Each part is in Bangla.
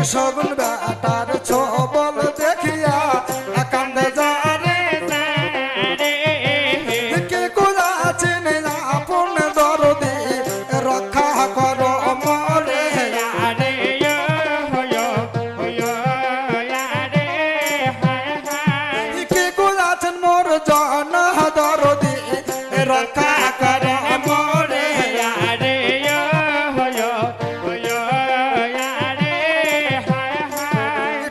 শগুন বেটার ছবল দেখিয়া কান্দে যারে কে কুলাছেন আপন দরদি রক্ষা কর মরে কে কুলাছেন মোর জন দরদি রক্ষা কর মরে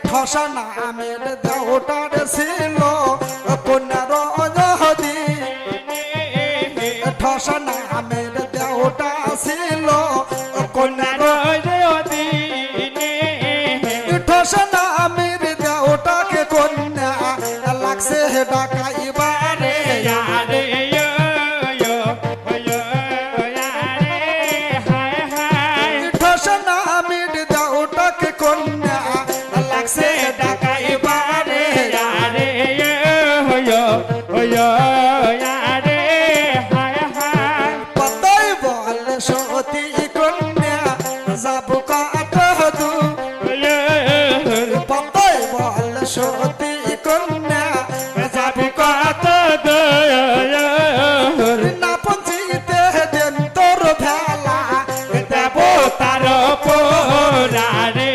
ঠসা নামের দেওটার ছিল কন্যার অজহদি ঠসা নামের দেওটা ছিল কন্যার ঠসা নামের দেওটাকে কন্যা লাগছে ডাকাইবারে ঠসা নামের দেওটাকে কন্যা লাগছে ডাকাইবারে পতাই বল সতী কন্যা যাব কত দূর পতাই বল সতী কন্যা যাব কত দূর না পঞ্চিতে দেন তোর ভেলা দেব তার পোরারে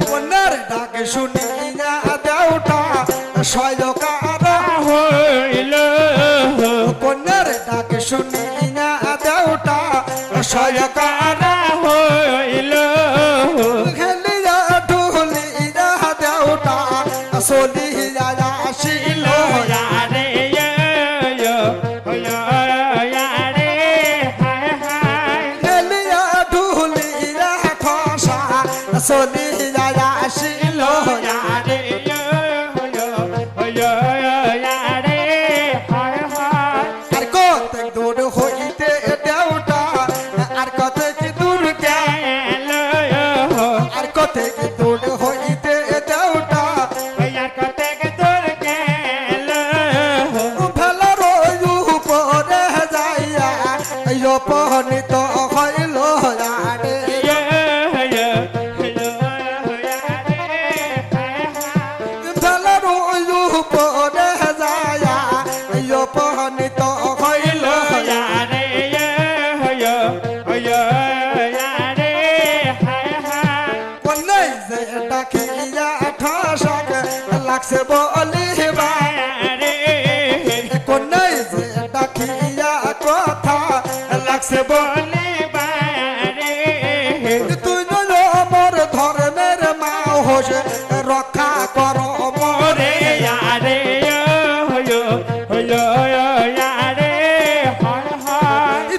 কন্যার ডাক শুনিয়া দেওটা সয়কার হইল কন্যার ডাক শুনিয়া দেওটা সয়কার হইল খেলিয়া ঢুলিয়া দেওটা চলিয়া আসিল খেলিয়া ঢুলিয়া খসা চলিয়া আসিল আর কত দূর হইতে দেওটা আর কত দূর গেল আর কত দূর হইতে দেওটা ভেলার উপরে যাইয়া উপনীত হইল আরে ভেলার উপরে যাইয়া উপনীত হইল কন্যাই যে ডাকিয়া ঠসাক লাগছে বলিবা কন্যাই যে ডাকিয়া কথা লাগছে তুই মোর ধর্মের মা হোস রক্ষা কর মরে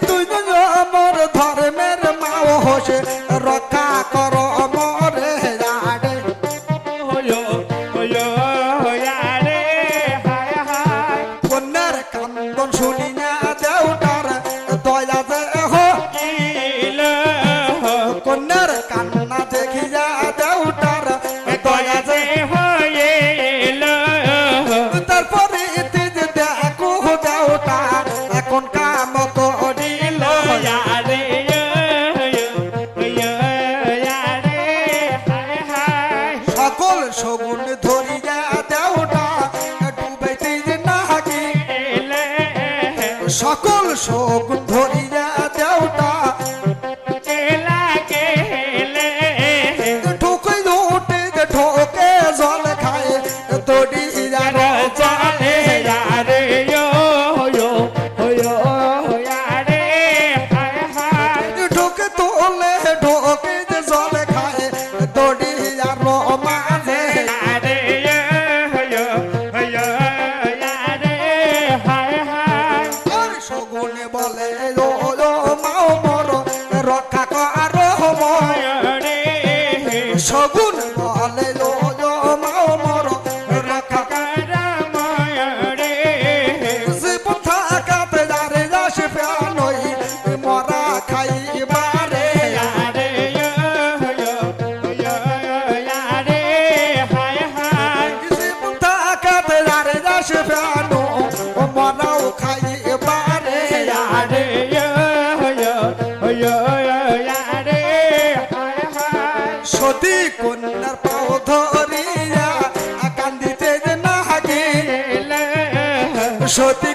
তুই মোর ধর্মের মা হোস রক্ষা কর মরে কন্যার কান্দন শুনি না দেওটার দয়া যে হইল কন্যার কান্না দেখিয়া দেওটার দয়া যে হইল তারপরে দেখো দেওটা এখন কাম করিল সকল শগুন ধরিয়া দেওটা ডুবাইতে নাকি সকল শগুন ধরিয়া দেওটা ঠোকে উঠে ঠোকে জল খায় দড়িয়া জলে ঠোকে তোলে ঠোকে জল খায় দড়িয়া মাঝে শগুনে বলে মাও মর রক্ষা কর শগুন বলে মাও মর রক্ষা জীবন থাকাতে যারে যাস প্রাণই মরা খাইবারে জীবন থাকাতে যারে যাস প্রাণ মরাও খাইবারে সতী কন্যার পাও ধরিয়া কান্দিতে না গেলে সতী